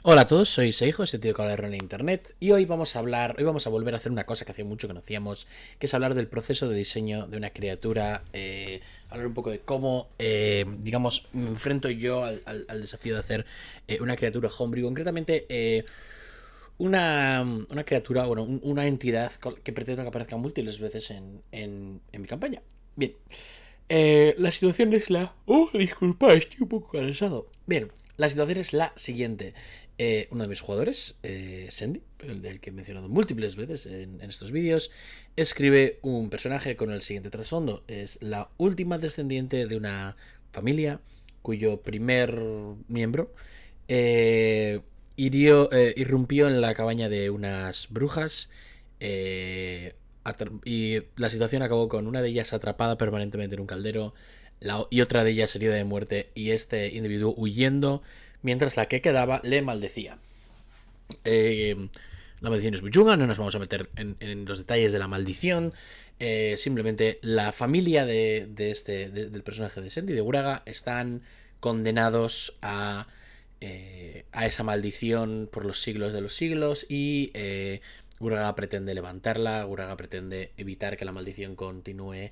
Hola a todos, soy Seijo, ese tío cabrón en internet, y hoy vamos a volver a hacer una cosa que hace mucho que no hacíamos, que es hablar del proceso de diseño de una criatura, hablar un poco de cómo, digamos, me enfrento yo al desafío de hacer una criatura homebrew, concretamente una criatura, bueno, una entidad que pretendo que aparezca múltiples veces en mi campaña. Bien, la situación es la... Oh, disculpa, estoy un poco cansado. Bien, la situación es la siguiente. Uno de mis jugadores, Sandy, el del que he mencionado múltiples veces en estos vídeos, escribe un personaje con el siguiente trasfondo. Es la última descendiente de una familia cuyo primer miembro eh, irrumpió en la cabaña de unas brujas y la situación acabó con una de ellas atrapada permanentemente en un caldero y otra de ellas herida de muerte y este individuo huyendo mientras la que quedaba le maldecía. Eh, la maldición es muy chunga, no nos vamos a meter en los detalles de la maldición. Simplemente la familia del personaje de Sandy, de Uraga, están condenados a esa maldición por los siglos de los siglos y Uraga pretende levantarla, Uraga pretende evitar que la maldición continúe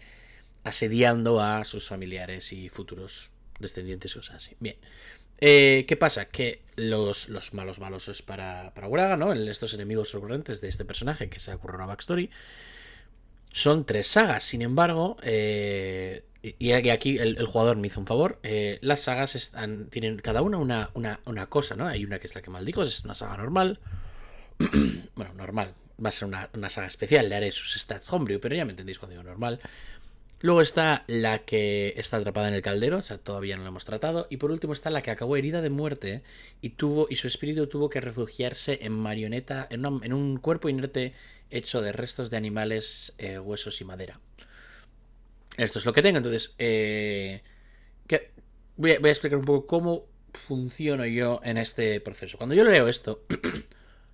asediando a sus familiares y futuros descendientes y cosas así. Bien. ¿Qué pasa? Que los malos es para Uraga, ¿no? Estos enemigos recurrentes de este personaje que se ha ocurrido una backstory son tres sagas. Sin embargo, y aquí el jugador me hizo un favor. Las sagas tienen cada una cosa, ¿no? Hay una que es la que maldigo, es una saga normal. Bueno, normal. Va a ser una saga especial, le haré sus stats homebrew, pero ya me entendéis cuando digo normal. Luego está la que está atrapada en el caldero, o sea, todavía no la hemos tratado. Y por último está la que acabó herida de muerte y su espíritu tuvo que refugiarse en marioneta, en un cuerpo inerte hecho de restos de animales, huesos y madera. Esto es lo que tengo, entonces que voy a explicar un poco cómo funciono yo en este proceso. Cuando yo leo esto,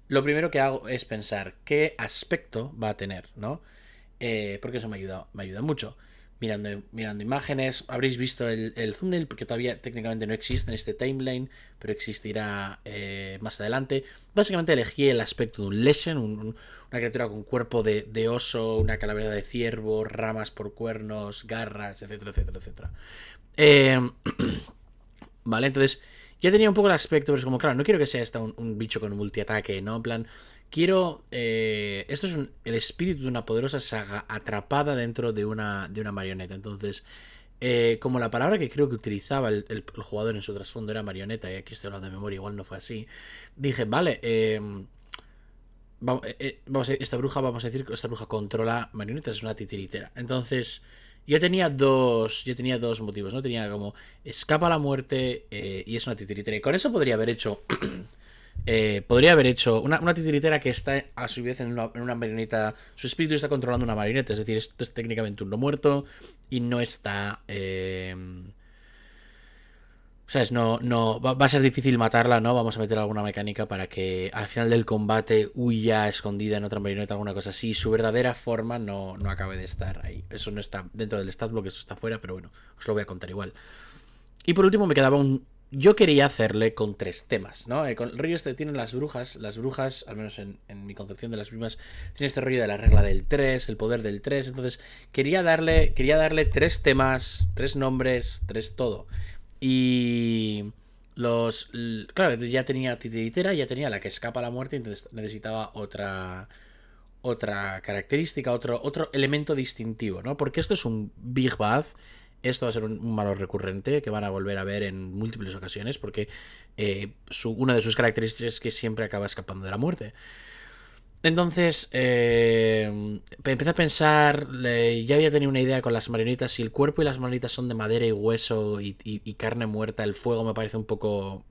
lo primero que hago es pensar qué aspecto va a tener, ¿no? Porque eso me ayuda mucho. Mirando imágenes, habréis visto el thumbnail, porque todavía técnicamente no existe en este timeline, pero existirá más adelante. Básicamente elegí el aspecto de un Leshen, una criatura con cuerpo de oso, una calavera de ciervo, ramas por cuernos, garras, etcétera, etcétera, etcétera. Eh, Vale, entonces ya tenía un poco el aspecto, pero es como, claro, no quiero que sea esta un bicho con un multiataque, ¿no? En plan, quiero... esto es el espíritu de una poderosa saga atrapada dentro de una marioneta. Entonces, como la palabra que creo que utilizaba el jugador en su trasfondo era marioneta, y aquí estoy hablando de memoria, igual no fue así, dije, vale, vamos a decir que esta bruja controla marionetas, es una titiritera. Entonces, yo tenía dos motivos, ¿no? Tenía como escapa a la muerte y es una titiritera. Y con eso podría haber hecho una titiritera que está a su vez en una marioneta. Su espíritu está controlando una marioneta, es decir, esto es técnicamente un no muerto y no está. ¿Sabes? No, va a ser difícil matarla, ¿no? Vamos a meter alguna mecánica para que al final del combate huya escondida en otra marioneta, alguna cosa así. Su verdadera forma no acabe de estar ahí. Eso no está dentro del stat block, eso está fuera, pero bueno, os lo voy a contar igual. Y por último me quedaba Yo quería hacerle con tres temas, ¿no? Con el rollo este tienen las brujas, al menos en mi concepción de las mismas, tienen este rollo de la regla del 3, el poder del 3. Entonces quería darle tres temas, tres nombres, tres todo. Y claro, ya tenía titiritera, ya tenía la que escapa a la muerte, entonces necesitaba otra característica, otro elemento distintivo, ¿no? Porque esto es un Big Bad, esto va a ser un malo recurrente que van a volver a ver en múltiples ocasiones, porque una de sus características es que siempre acaba escapando de la muerte. Entonces, empecé a pensar, ya había tenido una idea con las marionetas, si el cuerpo y las marionetas son de madera y hueso y carne muerta, el fuego me parece un poco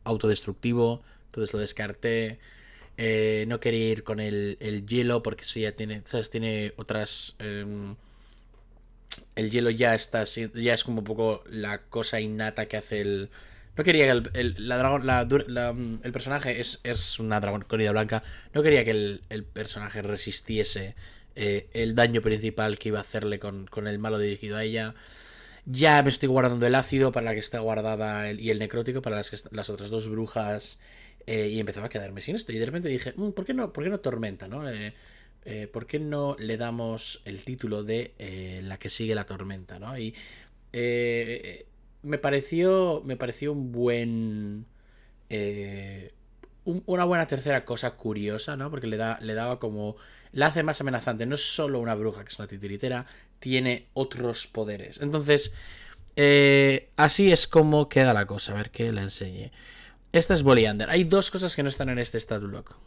autodestructivo, entonces lo descarté. No quería ir con el hielo porque eso ya tiene, ¿sabes? Tiene otras... el hielo ya es como un poco la cosa innata que hace el... No quería que el personaje es una dragón con herida blanca. No quería que el personaje resistiese el daño principal que iba a hacerle con el malo dirigido a ella. Ya me estoy guardando el ácido para la que está guardada y el necrótico para las otras dos brujas. Y empezaba a quedarme sin esto. Y de repente dije, ¿por qué no Tormenta, no? ¿Por qué no le damos el título de la que sigue la tormenta, ¿no? Y eh, me pareció un buen... una buena tercera cosa curiosa, ¿no? Porque le daba como... La hace más amenazante. No es solo una bruja que es una titiritera, tiene otros poderes. Entonces, así es como queda la cosa. A ver que la enseñe. Esta es Boliander. Hay dos cosas que no están en este stat block.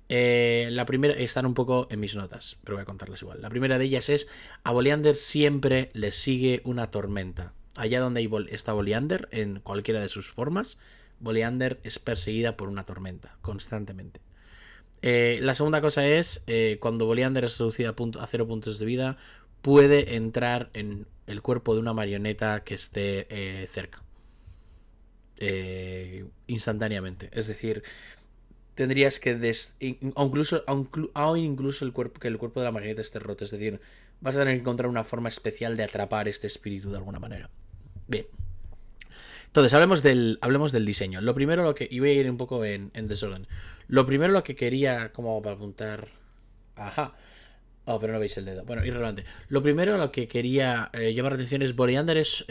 La primera están un poco en mis notas, pero voy a contarlas igual. La primera de ellas es: a Boliander siempre le sigue una tormenta. Allá donde está Boliander, en cualquiera de sus formas, Boliander es perseguida por una tormenta, constantemente. La segunda cosa es: cuando Boliander es reducida a 0 puntos de vida, puede entrar en el cuerpo de una marioneta que esté cerca. Instantáneamente. Es decir, tendrías que incluso el cuerpo, que el cuerpo de la marioneta esté roto. Es decir, vas a tener que encontrar una forma especial de atrapar este espíritu de alguna manera. Bien. Entonces, hablemos del diseño. Lo primero, y voy a ir un poco en desorden. Lo primero lo que quería, como para apuntar... Ajá. Oh, pero no veis el dedo. Bueno, irrelevante. Lo primero lo que quería llamar la atención es: Boliander es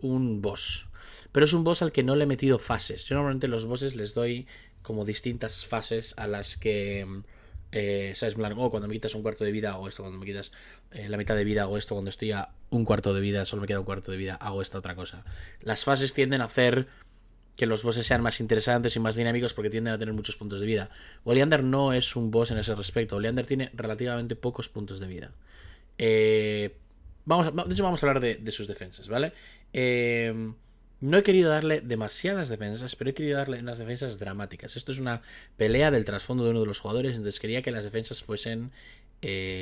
un boss. Pero es un boss al que no le he metido fases. Yo normalmente los bosses les doy como distintas fases a las que... ¿sabes? Cuando me quitas un cuarto de vida, o esto, cuando me quitas la mitad de vida, o esto, cuando estoy a un cuarto de vida, solo me queda un cuarto de vida, hago esta otra cosa. Las fases tienden a hacer que los bosses sean más interesantes y más dinámicos porque tienden a tener muchos puntos de vida. Oleander no es un boss en ese respecto. Oleander tiene relativamente pocos puntos de vida. De hecho, vamos a hablar de sus defensas, ¿vale? No he querido darle demasiadas defensas, pero he querido darle unas defensas dramáticas. Esto es una pelea del trasfondo de uno de los jugadores, entonces quería que las defensas fuesen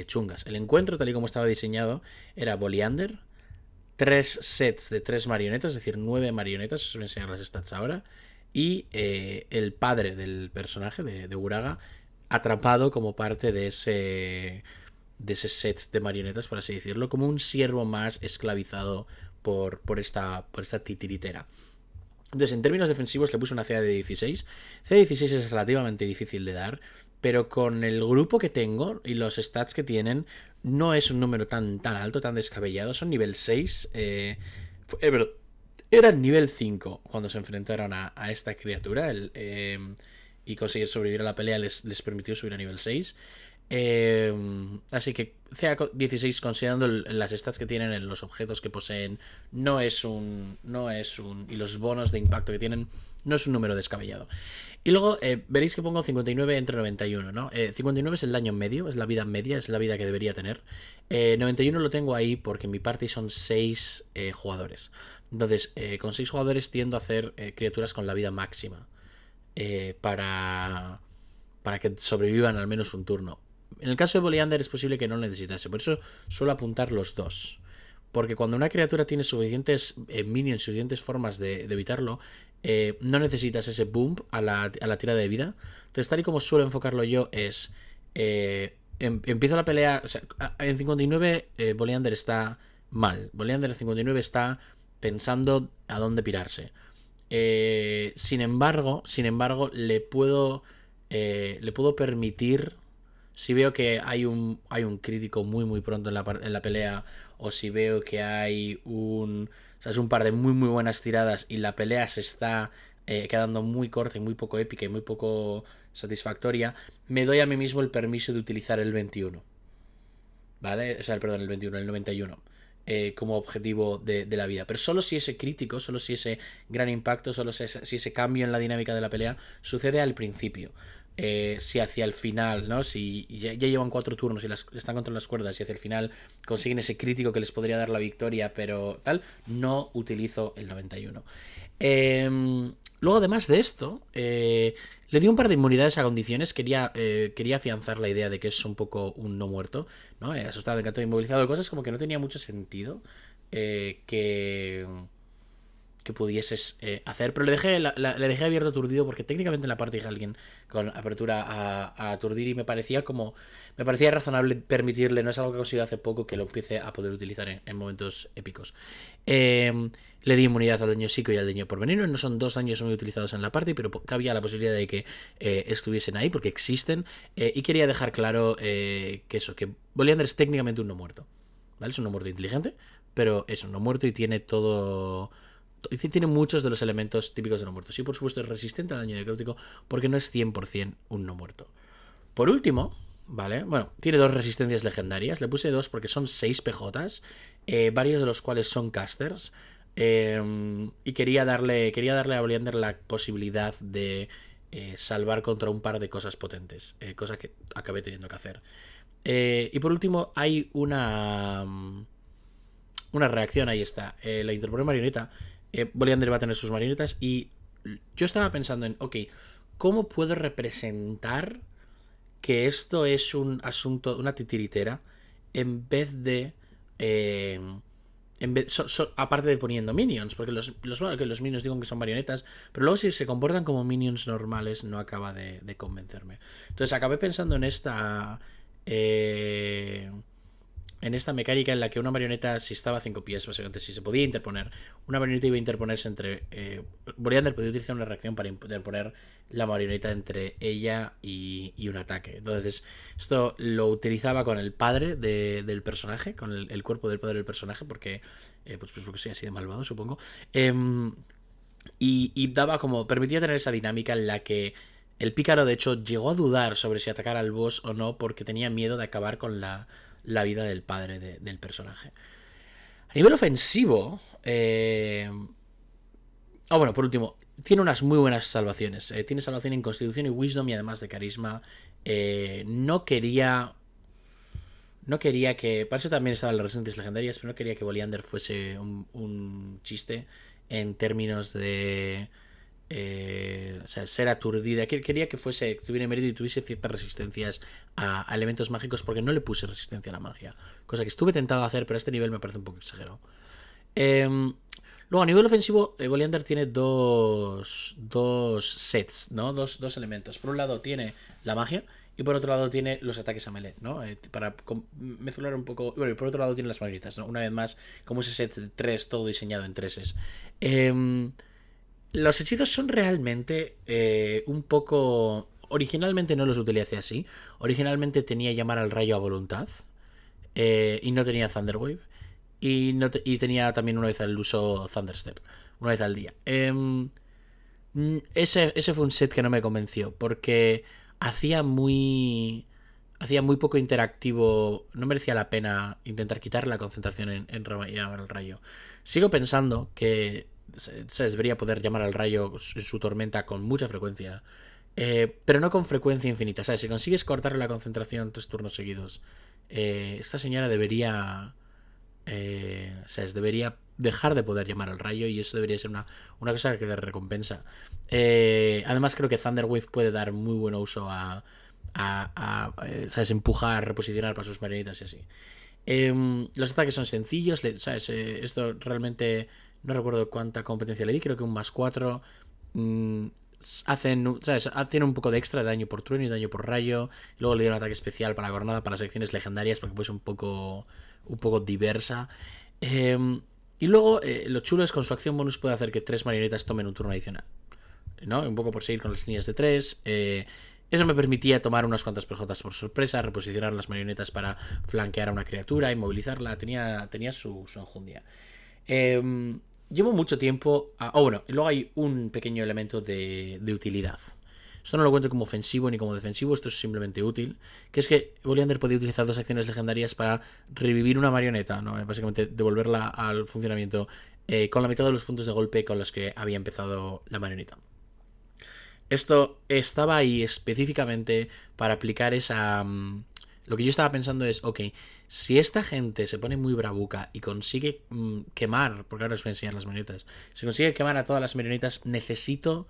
chungas. El encuentro, tal y como estaba diseñado, era Boliander, 3 sets de 3 marionetas, es decir, 9 marionetas, os voy a enseñar las stats ahora, y el padre del personaje, de Uraga, atrapado como parte de ese set de marionetas, por así decirlo, como un siervo más esclavizado por esta titiritera. Entonces, en términos defensivos, le puse una CA de 16. CA de 16 es relativamente difícil de dar, pero con el grupo que tengo y los stats que tienen, no es un número tan alto, tan descabellado. Son nivel 6. Eran nivel 5 cuando se enfrentaron a esta criatura. Y conseguir sobrevivir a la pelea les permitió subir a nivel 6. Así que CA16, considerando las stats que tienen en los objetos que poseen, no es un. Y los bonos de impacto que tienen, no es un número descabellado. Y luego veréis que pongo 59 entre 91, ¿no? 59 es el daño medio, es la vida media, es la vida que debería tener. 91 lo tengo ahí porque en mi party son 6 jugadores. Entonces, con 6 jugadores tiendo a hacer criaturas con la vida máxima. Para que sobrevivan al menos un turno. En el caso de Boliander es posible que no lo necesitase, por eso suelo apuntar los dos. Porque cuando una criatura tiene suficientes minions, suficientes formas de evitarlo, no necesitas ese bump a la tirada de vida. Entonces, tal y como suelo enfocarlo yo, es... empiezo la pelea... O sea, en 59 Boliander está mal. Boliander en 59 está pensando a dónde pirarse. Sin embargo, le puedo permitir, si veo que hay un crítico muy pronto en la pelea, o si veo que hay un par de muy buenas tiradas y la pelea se está quedando muy corta y muy poco épica y muy poco satisfactoria, me doy a mí mismo el permiso de utilizar el 21. ¿Vale? O sea, perdón, el 21, el 91. Como objetivo de la vida. Pero solo si ese crítico, solo si ese gran impacto, solo si ese cambio en la dinámica de la pelea sucede al principio. Si hacia el final, ¿no? Si ya llevan 4 turnos y están contra las cuerdas y hacia el final consiguen ese crítico que les podría dar la victoria, pero tal, no utilizo el 91. Luego, además de esto, le di un par de inmunidades a condiciones. Quería afianzar la idea de que es un poco un no muerto, ¿no? Asustado, encantado, inmovilizado, cosas como que no tenía mucho sentido que pudieses hacer, pero le dejé abierto aturdido porque técnicamente en la parte de alguien con apertura a aturdir, y me parecía razonable permitirle. No es algo que he conseguido hace poco, que lo empiece a poder utilizar en momentos épicos. Le di inmunidad al daño psíquico y al daño por veneno. No son 2 daños muy utilizados en la party, pero cabía la posibilidad de que estuviesen ahí, porque existen. Y quería dejar claro que Bolíander es técnicamente un no muerto. ¿Vale? Es un no muerto inteligente, pero es un no muerto y tiene todo. Tiene muchos de los elementos típicos de no muerto. Sí, por supuesto, es resistente al daño necrótico porque no es 100% un no muerto. Por último, ¿vale? Bueno, tiene 2 resistencias legendarias. Le puse 2 porque son 6 PJs, varios de los cuales son casters. Y quería darle a Oleander la posibilidad de salvar contra un par de cosas potentes, cosa que acabé teniendo que hacer. Y por último, hay una reacción, ahí está. La interpone marioneta. Oleander va a tener sus marionetas y yo estaba pensando en, ok, ¿cómo puedo representar que esto es un asunto, una titiritera, en vez de. Aparte de poniendo minions, porque que los minions digo que son marionetas, pero luego si se comportan como minions normales no acaba de convencerme. Entonces acabé pensando en esta mecánica en la que una marioneta, si estaba a 5 pies, básicamente, si se podía interponer, una marioneta iba a interponerse entre. Bolívar podía utilizar una reacción para interponer la marioneta entre ella y un ataque. Entonces, esto lo utilizaba con el padre del personaje, con el cuerpo del padre del personaje, porque. Pues porque soy así de malvado, supongo. Y daba como. Permitía tener esa dinámica en la que. El pícaro, de hecho, llegó a dudar sobre si atacar al boss o no, porque tenía miedo de acabar con la vida del padre del personaje. A nivel ofensivo, bueno, por último, tiene unas muy buenas salvaciones. Tiene salvación en Constitución y Wisdom y además de Carisma. No quería. No quería que. Para eso también estaban las resistencias legendarias, pero no quería que Bolíander fuese un chiste en términos de. O sea, ser aturdida. Quería que tuviera mérito y tuviese ciertas resistencias a elementos mágicos, porque no le puse resistencia a la magia. Cosa que estuve tentado a hacer, pero a este nivel me parece un poco exagerado. Luego, a nivel ofensivo, Bolíander tiene dos sets, ¿no? Dos elementos. Por un lado tiene la magia y por otro lado tiene los ataques a melee, ¿no? Para mezclar un poco. Bueno, y por otro lado tiene las margaritas, ¿no? Una vez más, como ese set de 3, todo diseñado en 3s. Los hechizos son realmente un poco. Originalmente no los utilicé así. Originalmente tenía llamar al rayo a voluntad. Y no tenía Thunderwave. Y tenía también una vez al uso Thunderstep. Una vez al día. Ese fue un set que no me convenció. Porque hacía muy. Hacía muy poco interactivo. No merecía la pena intentar quitar la concentración en llamar al rayo. Sigo pensando que se debería poder llamar al rayo en su tormenta con mucha frecuencia. Pero no con frecuencia infinita. ¿Sabes? Si consigues cortarle la concentración 3 turnos seguidos, esta señora debería. ¿Sabes? Debería dejar de poder llamar al rayo y eso debería ser una cosa que le recompensa. Además, creo que Thunderwave puede dar muy buen uso ¿sabes? Empujar, reposicionar para sus marionetas y así. Los ataques son sencillos, ¿sabes? Esto realmente no recuerdo cuánta competencia le di, creo que un +4. Hacen un poco de extra de daño por trueno y daño por rayo. Luego le di un ataque especial para la jornada, para secciones legendarias, porque fuese un poco diversa. Y luego lo chulo es con su acción bonus puede hacer que 3 marionetas tomen un turno adicional, ¿no? Un poco por seguir con las líneas de 3. Eso me permitía tomar unas cuantas PJs por sorpresa, reposicionar las marionetas para flanquear a una criatura, inmovilizarla. Tenía su enjundia. Llevo mucho tiempo. Bueno, luego hay un pequeño elemento de utilidad. Esto no lo cuento como ofensivo ni como defensivo, esto es simplemente útil. Que es que Bolíander podía utilizar 2 acciones legendarias para revivir una marioneta, ¿no? Básicamente devolverla al funcionamiento con la mitad de los puntos de golpe con los que había empezado la marioneta. Esto estaba ahí específicamente para aplicar esa. Lo que yo estaba pensando es, ok, si esta gente se pone muy bravuca y consigue quemar, porque ahora os voy a enseñar las marionetas, si consigue quemar a todas las marionetas, necesito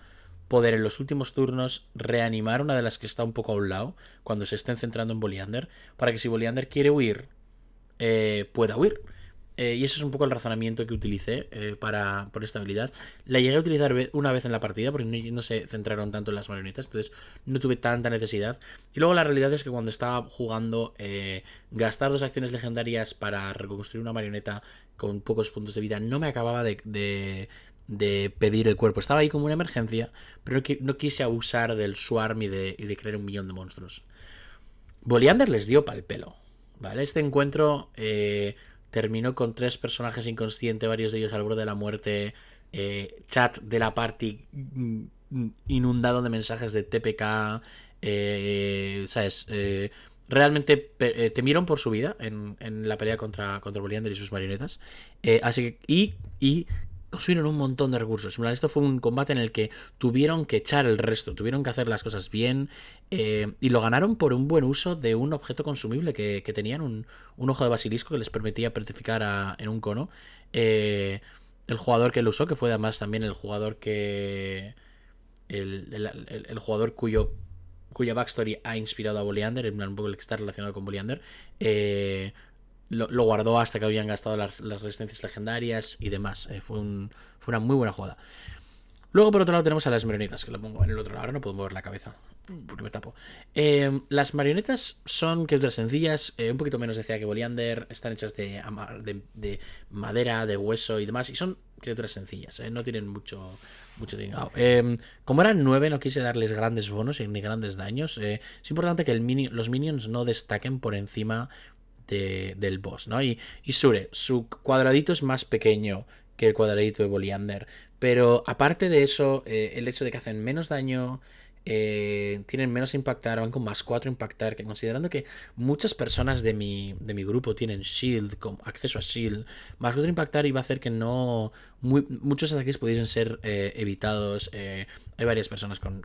poder en los últimos turnos reanimar una de las que está un poco a un lado, cuando se estén centrando en Bolíander, para que si Bolíander quiere huir, pueda huir. y ese es un poco el razonamiento que utilicé por esta habilidad. La llegué a utilizar una vez en la partida porque no se centraron tanto en las marionetas, entonces no tuve tanta necesidad. Y luego la realidad es que cuando estaba jugando, gastar 2 acciones legendarias para reconstruir una marioneta con pocos puntos de vida no me acababa de pedir el cuerpo. Estaba ahí como una emergencia, pero no quise abusar del swarm y de crear 1 millón de monstruos. Boliander les dio pal pelo. ¿Vale? Este encuentro terminó con 3 personajes inconscientes, varios de ellos al borde de la muerte. Chat de la party inundado de mensajes de TPK. ¿Sabes? Realmente temieron por su vida en la pelea contra Boliander y sus marionetas. Así que. Y consumieron un montón de recursos. Esto fue un combate en el que tuvieron que echar el resto, tuvieron que hacer las cosas bien, y lo ganaron por un buen uso de un objeto consumible que tenían, un ojo de basilisco que les permitía petrificar en un cono. El jugador que lo usó, que fue además también el jugador que... El jugador cuya backstory ha inspirado a Boliander, en plan un poco el que está relacionado con Boliander, lo guardó hasta que habían gastado las resistencias legendarias y demás. Fue una muy buena jugada. Luego, por otro lado, tenemos a las marionetas, que lo pongo en el otro lado. Ahora no puedo mover la cabeza, porque me tapo. Las marionetas son criaturas sencillas, un poquito menos decía que Boliander. Están hechas de madera, de hueso y demás. Y son criaturas sencillas, no tienen mucho tingao. Como eran 9, no quise darles grandes bonos ni grandes daños. Es importante que los minions no destaquen por encima del boss, ¿no? Y Sure, su cuadradito es más pequeño que el cuadradito de Boliander. Pero aparte de eso, el hecho de que hacen menos daño, tienen menos impactar, van con +4 impactar, que considerando que muchas personas de mi grupo tienen shield, con acceso a shield, +4 impactar iba a hacer que no muchos ataques pudiesen ser evitados. Hay varias personas con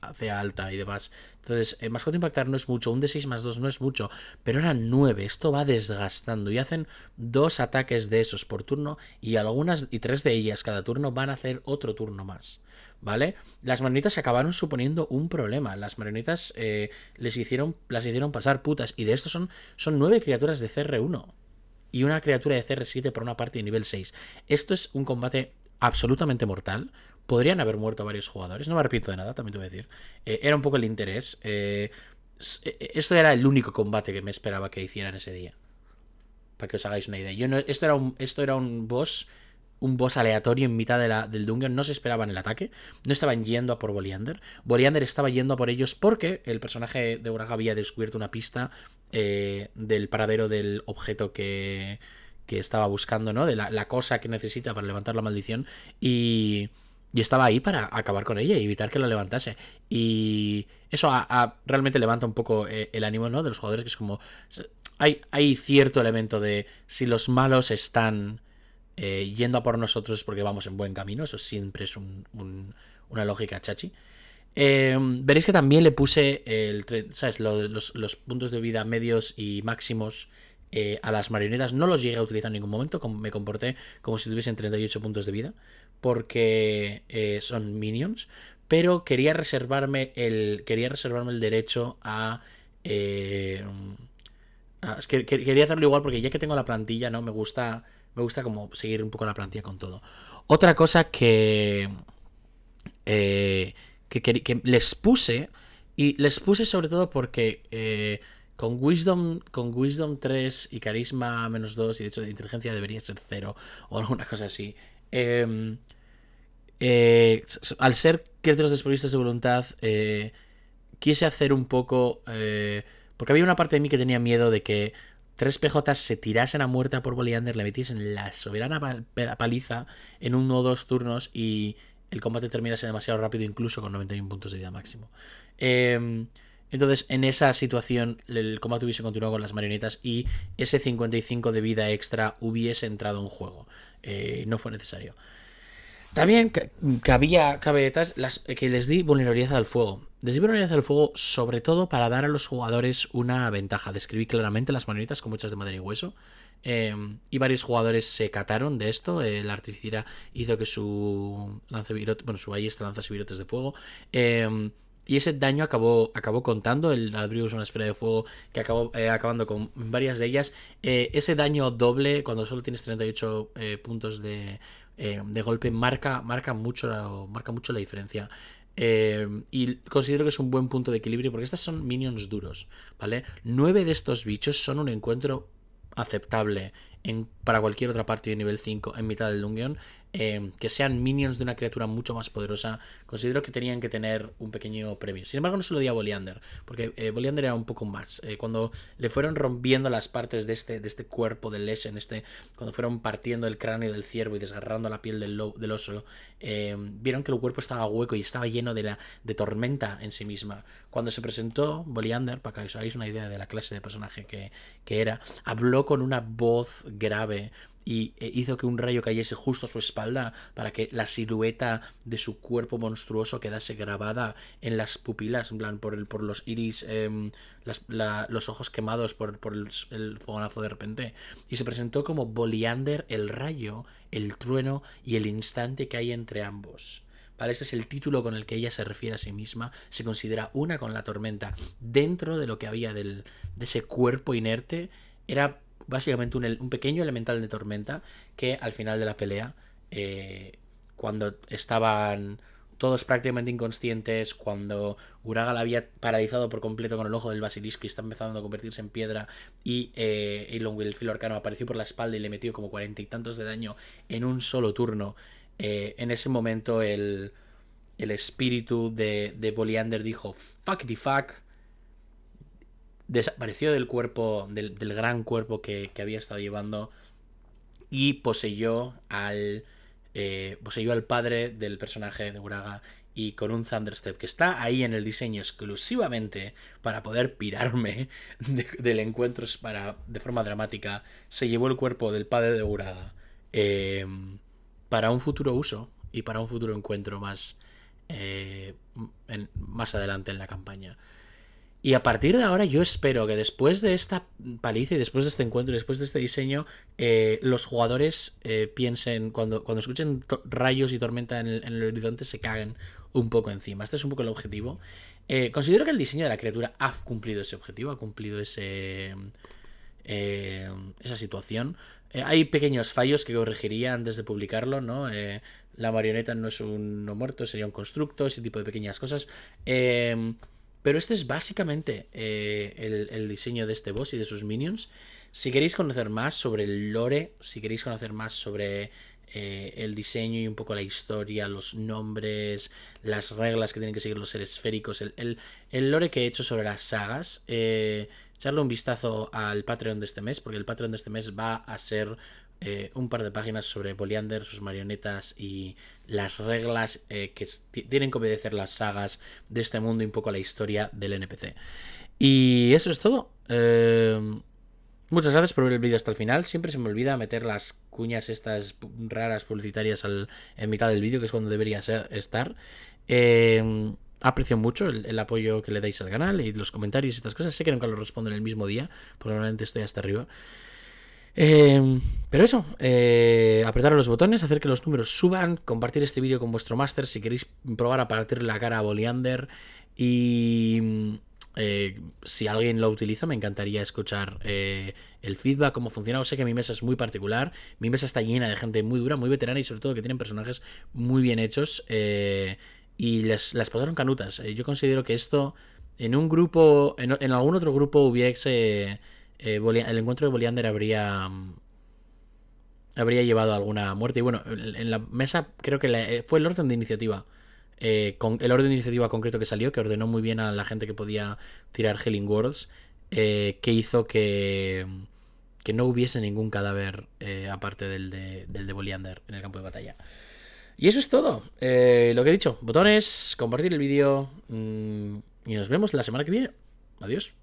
AC alta y demás. Entonces, +4 impactar no es mucho, un D6 +2 no es mucho, pero eran 9, esto va desgastando y hacen 2 ataques de esos por turno y 3 de ellas cada turno van a hacer otro turno más. ¿Vale? Las marionetas acabaron suponiendo un problema. Las marionetas las hicieron pasar putas. Y de estos son 9 criaturas de CR1 y una criatura de CR7 para una parte de nivel 6. Esto es un combate absolutamente mortal. Podrían haber muerto varios jugadores. No me arrepiento de nada, también te voy a decir. Era un poco el interés. Esto era el único combate que me esperaba que hicieran ese día. Para que os hagáis una idea. Esto era un boss aleatorio en mitad del dungeon. No se esperaban el ataque, no estaban yendo a por Boliander. Boliander estaba yendo a por ellos porque el personaje de Uraga había descubierto una pista del paradero del objeto que estaba buscando, ¿no? De la cosa que necesita para levantar la maldición. Y estaba ahí para acabar con ella y evitar que la levantase. Y eso realmente levanta un poco el ánimo, ¿no? De los jugadores, que es como... Hay cierto elemento de si los malos están yendo a por nosotros porque vamos en buen camino. Eso siempre es una lógica chachi. Veréis que también le puse ¿sabes? Los puntos de vida medios y máximos a las marionetas. No los llegué a utilizar en ningún momento. Me comporté como si tuviesen 38 puntos de vida, porque son minions. Pero quería reservarme el derecho a... quería hacerlo igual, porque ya que tengo la plantilla, ¿no? Me gusta como seguir un poco la plantilla con todo. Otra cosa que les puse, y les puse sobre todo porque con Wisdom 3 y Carisma -2, y de hecho de inteligencia debería ser 0 o alguna cosa así, al ser criaturas desprovistas de voluntad, quise hacer un poco... porque había una parte de mí que tenía miedo de que 3 PJs se tirasen a muerte por Boliander, le metiesen la soberana paliza en 1 o 2 turnos y el combate terminase demasiado rápido, incluso con 91 puntos de vida máximo. Entonces, en esa situación, el combate hubiese continuado con las marionetas y ese 55 de vida extra hubiese entrado en juego. No fue necesario. También cabe que les di vulnerabilidad al fuego. Les di vulnerabilidad al fuego sobre todo para dar a los jugadores una ventaja. Describí claramente las marionetas como hechas de madera y hueso. Y varios jugadores se cataron de esto. La artificiera hizo que su lanzavirotes, su ballesta lanzase virotes de fuego. Y ese daño acabó contando. El Albrecht es una esfera de fuego que acabó acabando con varias de ellas. Ese daño doble, cuando solo tienes 38 puntos de golpe, marca mucho la diferencia. Y considero que es un buen punto de equilibrio porque estas son minions duros, ¿vale? 9 de estos bichos son un encuentro aceptable para cualquier otra parte de nivel 5 en mitad del dungeon. Que sean minions de una criatura mucho más poderosa, considero que tenían que tener un pequeño premio. Sin embargo, no se lo di a Boliander, porque Boliander era un poco más. Cuando le fueron rompiendo las partes de este cuerpo del Leshen, cuando fueron partiendo el cráneo del ciervo y desgarrando la piel del oso, vieron que el cuerpo estaba hueco y estaba lleno de tormenta en sí misma. Cuando se presentó Boliander, para que os hagáis una idea de la clase de personaje que era, habló con una voz grave y hizo que un rayo cayese justo a su espalda para que la silueta de su cuerpo monstruoso quedase grabada en las pupilas, en plan por los iris, los ojos quemados por el fogonazo de repente. Y se presentó como Boliander el rayo, el trueno y el instante que hay entre ambos. ¿Vale? Este es el título con el que ella se refiere a sí misma. Se considera una con la tormenta. Dentro de lo que había de ese cuerpo inerte, era básicamente un pequeño elemental de tormenta que al final de la pelea, cuando estaban todos prácticamente inconscientes, cuando Uraga la había paralizado por completo con el ojo del basilisco y está empezando a convertirse en piedra, y el filo arcano apareció por la espalda y le metió como 40 y tantos de daño en un solo turno. En ese momento el espíritu de Boliander dijo fuck the fuck, desapareció del cuerpo, del gran cuerpo que había estado llevando, y poseyó al padre del personaje de Uraga, y con un Thunderstep que está ahí en el diseño exclusivamente para poder pirarme del encuentro de forma dramática, se llevó el cuerpo del padre de Uraga eh, para un futuro uso y para un futuro encuentro más adelante en la campaña. Y a partir de ahora yo espero que después de esta paliza y después de este encuentro y después de este diseño, los jugadores piensen, cuando escuchen rayos y tormenta en el horizonte, se caguen un poco encima. Este es un poco el objetivo. Considero que el diseño de la criatura ha cumplido ese objetivo, ha cumplido esa situación. Hay pequeños fallos que corregiría antes de publicarlo, ¿no? La marioneta no es un no muerto, sería un constructo, ese tipo de pequeñas cosas. Pero este es básicamente el diseño de este boss y de sus minions. Si queréis conocer más sobre el lore, si queréis conocer más sobre el diseño y un poco la historia, los nombres, las reglas que tienen que seguir los seres esféricos, el lore que he hecho sobre las sagas, echarle un vistazo al Patreon de este mes, porque el Patreon de este mes va a ser un par de páginas sobre Boliander, sus marionetas y las reglas que tienen que obedecer las sagas de este mundo y un poco la historia del NPC. Y eso es todo. Muchas gracias por ver el vídeo hasta el final. Siempre se me olvida meter las cuñas estas raras publicitarias en mitad del vídeo, que es cuando debería estar. Aprecio mucho el apoyo que le dais al canal y los comentarios y estas cosas. Sé que nunca los respondo en el mismo día, porque normalmente estoy hasta arriba. Pero eso, apretar los botones, hacer que los números suban, compartir este vídeo con vuestro máster si queréis probar a partirle la cara a Boliander. Y si alguien lo utiliza, me encantaría escuchar el feedback, cómo funciona. Sé que mi mesa es muy particular, mi mesa está llena de gente muy dura, muy veterana y sobre todo que tienen personajes muy bien hechos, y las pasaron canutas. Yo considero que esto en un grupo, en algún otro grupo hubiese... el encuentro de Boliander habría llevado a alguna muerte. Y bueno, en la mesa creo que fue el orden de iniciativa. Con el orden de iniciativa concreto que salió, que ordenó muy bien a la gente que podía tirar Healing Words, que hizo que no hubiese ningún cadáver aparte del de Boliander en el campo de batalla. Y eso es todo. Lo que he dicho, botones, compartir el vídeo, y nos vemos la semana que viene. Adiós.